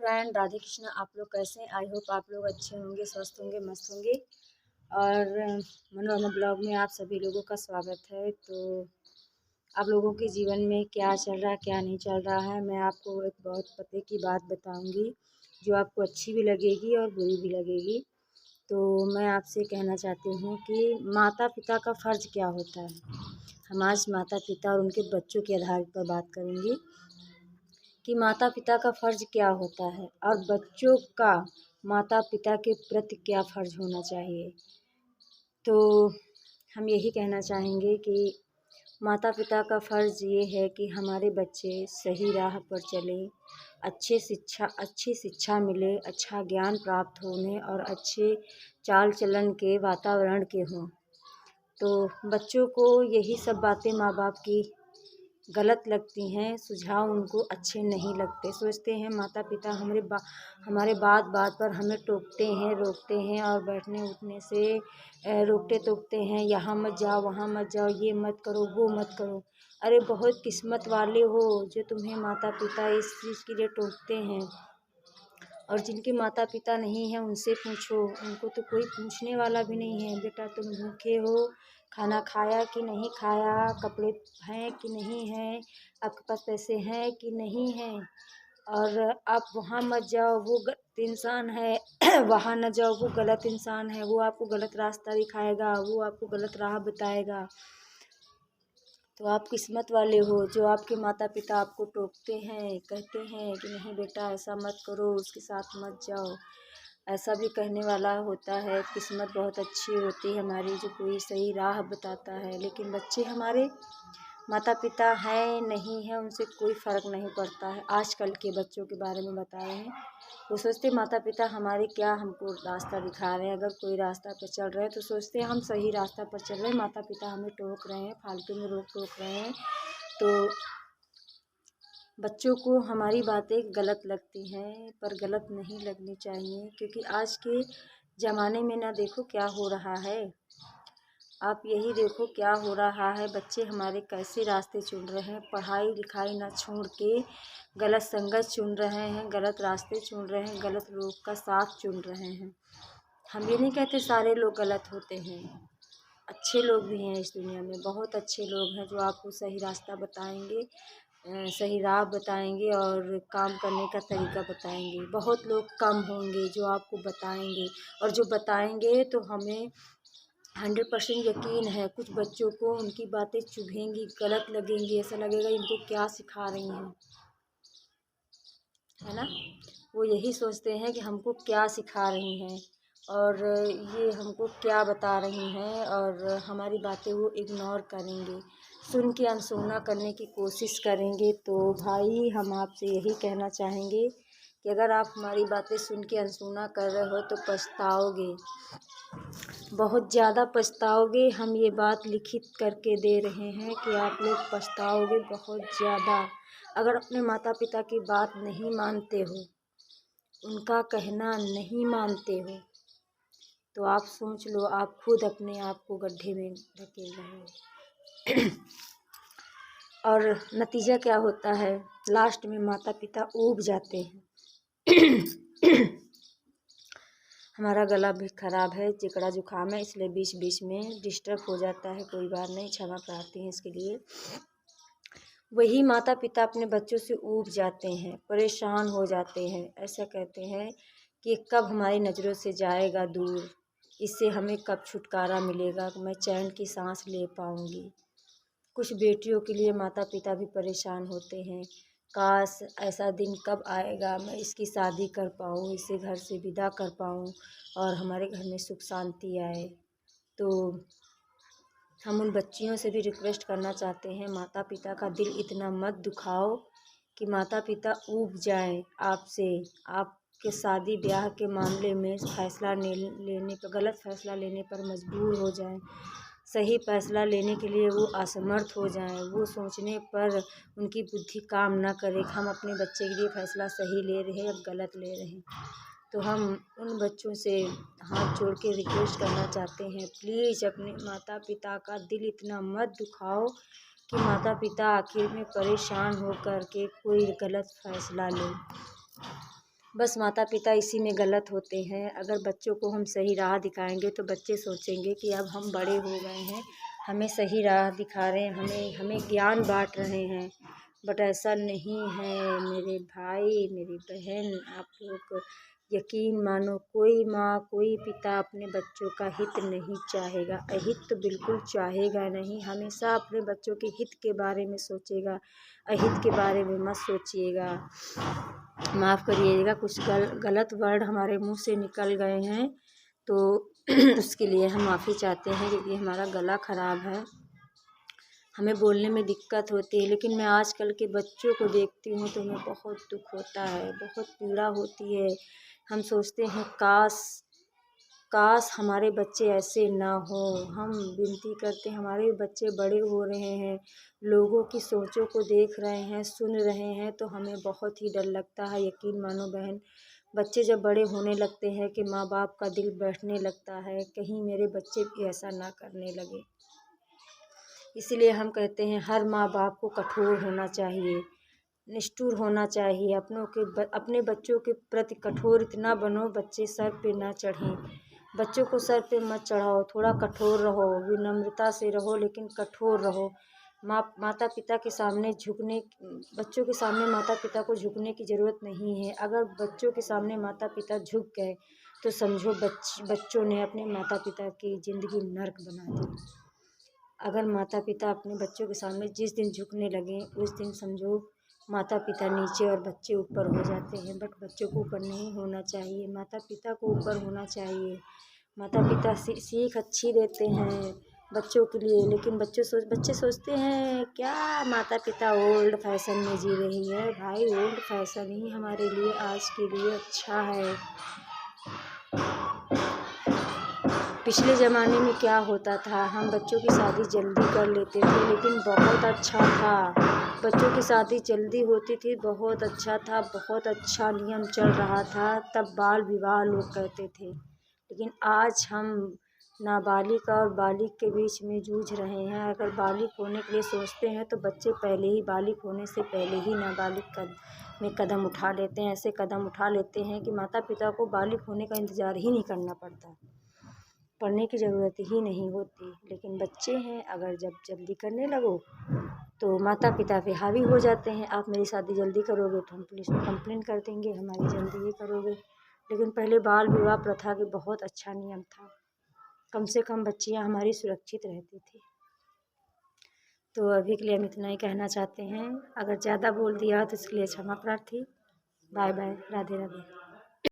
Friend, Radhe Krishna. आप लोग कैसे हैं? आई होप आप लोग अच्छे होंगे, स्वस्थ होंगे, मस्त होंगे। और मनोरमा ब्लॉग में आप सभी लोगों का स्वागत है। तो आप लोगों के जीवन में क्या चल रहा है, क्या नहीं चल रहा है, मैं आपको एक बहुत पते की बात बताऊंगी जो आपको अच्छी भी लगेगी और बुरी भी लगेगी। तो मैं आपसे कहना चाहती हूँ कि माता पिता का फ़र्ज़ क्या होता है। हम आज माता पिता और उनके बच्चों के आधार पर बात करेंगे कि माता पिता का फ़र्ज़ क्या होता है और बच्चों का माता पिता के प्रति क्या फ़र्ज़ होना चाहिए। तो हम यही कहना चाहेंगे कि माता पिता का फ़र्ज़ ये है कि हमारे बच्चे सही राह पर चलें, अच्छी शिक्षा मिले, अच्छा ज्ञान प्राप्त हो उन्हें और अच्छे चाल चलन के वातावरण के हों। तो बच्चों को यही सब बातें माँ बाप की गलत लगती हैं, सुझाव उनको अच्छे नहीं लगते। सोचते हैं माता पिता हमारे बात बात पर हमें टोकते हैं, रोकते हैं और बैठने उठने से रोकते टोकते हैं, यहाँ मत जाओ, वहाँ मत जाओ, ये मत करो, वो मत करो। अरे बहुत किस्मत वाले हो जो तुम्हें माता पिता इस चीज़ के लिए टोकते हैं। और जिनके माता पिता नहीं हैं उनसे पूछो, उनको तो कोई पूछने वाला भी नहीं है। बेटा तुम भूखे हो, खाना खाया कि नहीं खाया, कपड़े हैं कि नहीं हैं, आपके पास पैसे हैं कि नहीं हैं। और आप वहाँ मत जाओ, वो गलत इंसान है वहाँ न जाओ, वो गलत इंसान है, वो आपको गलत रास्ता दिखाएगा, वो आपको गलत राह बताएगा। तो आप किस्मत वाले हो जो आपके माता पिता आपको टोकते हैं, कहते हैं कि नहीं बेटा ऐसा मत करो, उसके साथ मत जाओ। ऐसा भी कहने वाला होता है। किस्मत बहुत अच्छी होती है हमारी जो कोई सही राह बताता है। लेकिन बच्चे हमारे माता पिता हैं नहीं हैं उनसे कोई फ़र्क नहीं पड़ता है। आजकल के बच्चों के बारे में बता रहे हैं। वो सोचते माता पिता हमारे क्या हमको रास्ता दिखा रहे हैं। अगर कोई रास्ता पर चल रहे हैं तो सोचते हैं हम सही रास्ता पर चल रहे हैं, माता पिता हमें टोक रहे हैं, फालतू में रोक टोक रहे हैं। तो बच्चों को हमारी बातें गलत लगती हैं पर गलत नहीं लगनी चाहिए, क्योंकि आज के ज़माने में ना देखो क्या हो रहा है। आप यही देखो क्या हो रहा है, बच्चे हमारे कैसे रास्ते चुन रहे हैं। पढ़ाई लिखाई ना छोड़ के गलत संगत चुन रहे हैं, गलत रास्ते चुन रहे हैं, गलत लोग का साथ चुन रहे हैं। हम ये नहीं कहते सारे लोग गलत होते हैं, अच्छे लोग भी हैं इस दुनिया में, बहुत अच्छे लोग हैं जो आपको सही रास्ता बताएंगे, सही राह बताएंगे और काम करने का तरीका बताएंगे। बहुत लोग कम होंगे जो आपको बताएंगे, और जो बताएंगे तो हमें 100% यकीन है कुछ बच्चों को उनकी बातें चुभेंगी, गलत लगेंगी, ऐसा लगेगा इनको क्या सिखा रही हैं, है ना। वो यही सोचते हैं कि हमको क्या सिखा रही हैं और ये हमको क्या बता रही हैं, और हमारी बातें वो इग्नोर करेंगे, सुन के अनसुना करने की कोशिश करेंगे। तो भाई हम आपसे यही कहना चाहेंगे कि अगर आप हमारी बातें सुन के अनसुना कर रहे हो तो पछताओगे, बहुत ज़्यादा पछताओगे। हम ये बात लिखित करके दे रहे हैं कि आप लोग पछताओगे बहुत ज़्यादा। अगर अपने माता पिता की बात नहीं मानते हो, उनका कहना नहीं मानते हो, तो आप सोच लो आप खुद अपने आप को गड्ढे में धकेल रहे हो। और नतीजा क्या होता है, लास्ट में माता पिता ऊब जाते हैं। हमारा गला भी ख़राब है, चिकड़ा जुकाम है, इसलिए बीच बीच में डिस्टर्ब हो जाता है, कोई बात नहीं, क्षमा प्रार्थी हैं इसके लिए। वही माता पिता अपने बच्चों से ऊब जाते हैं, परेशान हो जाते हैं, ऐसा कहते हैं कि कब हमारी नज़रों से जाएगा दूर, इससे हमें कब छुटकारा मिलेगा, मैं चैन की सांस ले पाऊँगी। कुछ बेटियों के लिए माता पिता भी परेशान होते हैं, काश ऐसा दिन कब आएगा मैं इसकी शादी कर पाऊँ, इसे घर से विदा कर पाऊँ और हमारे घर में सुख शांति आए। तो हम उन बच्चियों से भी रिक्वेस्ट करना चाहते हैं, माता पिता का दिल इतना मत दुखाओ कि माता पिता ऊब जाएं आपसे, आपके शादी ब्याह के मामले में फ़ैसला लेने पर, गलत फ़ैसला लेने पर मजबूर हो जाएं, सही फ़ैसला लेने के लिए वो असमर्थ हो जाएं, वो सोचने पर उनकी बुद्धि काम ना करे कि हम अपने बच्चे के लिए फ़ैसला सही ले रहे हैं या गलत ले रहे हैं। तो हम उन बच्चों से हाथ जोड़ के रिक्वेस्ट करना चाहते हैं, प्लीज़ अपने माता पिता का दिल इतना मत दुखाओ कि माता पिता आखिर में परेशान हो कर के कोई गलत फ़ैसला ले। बस माता पिता इसी में गलत होते हैं। अगर बच्चों को हम सही राह दिखाएंगे तो बच्चे सोचेंगे कि अब हम बड़े हो गए हैं, हमें सही राह दिखा रहे हैं, हमें हमें ज्ञान बांट रहे हैं। बट ऐसा नहीं है मेरे भाई मेरी बहन, आप लोग यकीन मानो, कोई माँ कोई पिता अपने बच्चों का हित नहीं चाहेगा, अहित तो बिल्कुल चाहेगा नहीं। हमेशा अपने बच्चों के हित के बारे में सोचेगा, अहित के बारे में मत सोचिएगा। माफ़ करिएगा, कुछ गलत वर्ड हमारे मुंह से निकल गए हैं तो उसके लिए हम माफ़ी चाहते हैं, क्योंकि हमारा गला ख़राब है, हमें बोलने में दिक्कत होती है। लेकिन मैं आजकल के बच्चों को देखती हूँ तो हमें बहुत दुख होता है, बहुत पीड़ा होती है। हम सोचते हैं काश काश हमारे बच्चे ऐसे ना हो। हम विनती करते हैं, हमारे बच्चे बड़े हो रहे हैं, लोगों की सोचों को देख रहे हैं, सुन रहे हैं, तो हमें बहुत ही डर लगता है। यकीन मानो बहन, बच्चे जब बड़े होने लगते हैं कि माँ बाप का दिल बैठने लगता है, कहीं मेरे बच्चे भी ऐसा ना करने लगे। इसलिए हम कहते हैं हर माँ बाप को कठोर होना चाहिए, निष्ठुर होना चाहिए। अपने बच्चों के प्रति कठोर इतना बनो, बच्चे सर पे ना चढ़ें। बच्चों को सर पे मत चढ़ाओ, थोड़ा कठोर रहो, विनम्रता से रहो, लेकिन कठोर रहो। माता पिता के सामने बच्चों के सामने माता पिता को झुकने की ज़रूरत नहीं है। अगर बच्चों के सामने माता पिता झुक गए तो समझो बच्चों ने अपने माता पिता की ज़िंदगी नर्क बना दी। अगर माता पिता अपने बच्चों के सामने जिस दिन झुकने लगे, उस दिन समझो माता पिता नीचे और बच्चे ऊपर हो जाते हैं। बट बच्चों को ऊपर नहीं होना चाहिए, माता पिता को ऊपर होना चाहिए। माता पिता सीख अच्छी देते हैं बच्चों के लिए, लेकिन बच्चे सोचते हैं क्या माता पिता ओल्ड फैशन में जी रही है। भाई ओल्ड फैशन ही हमारे लिए आज के लिए अच्छा है। पिछले ज़माने में क्या होता था, हम बच्चों की शादी जल्दी कर लेते थे, लेकिन बहुत अच्छा था। बच्चों की शादी जल्दी होती थी, बहुत अच्छा था, बहुत अच्छा नियम चल रहा था। तब बाल विवाह लोग कहते थे, लेकिन आज हम नाबालिग और बालिग के बीच में जूझ रहे हैं। अगर बालिग होने के लिए सोचते हैं तो बच्चे पहले ही बालिग होने से पहले ही नाबालिग में कदम उठा लेते हैं। ऐसे कदम उठा लेते हैं कि माता पिता को बालिग होने का इंतज़ार ही नहीं करना पड़ता, पढ़ने की ज़रूरत ही नहीं होती। लेकिन बच्चे हैं, अगर जब जल्दी करने लगो तो माता पिता पे हावी हो जाते हैं। आप मेरी शादी जल्दी करोगे तो हम पुलिस में कंप्लेन कर देंगे, हमारी जल्दी ये करोगे। लेकिन पहले बाल विवाह प्रथा के बहुत अच्छा नियम था, कम से कम बच्चियां हमारी सुरक्षित रहती थी। तो अभी के लिए हम इतना ही कहना चाहते हैं। अगर ज़्यादा बोल दिया तो इसके लिए क्षमा प्रार्थी। Bye bye, Radhe Radhe.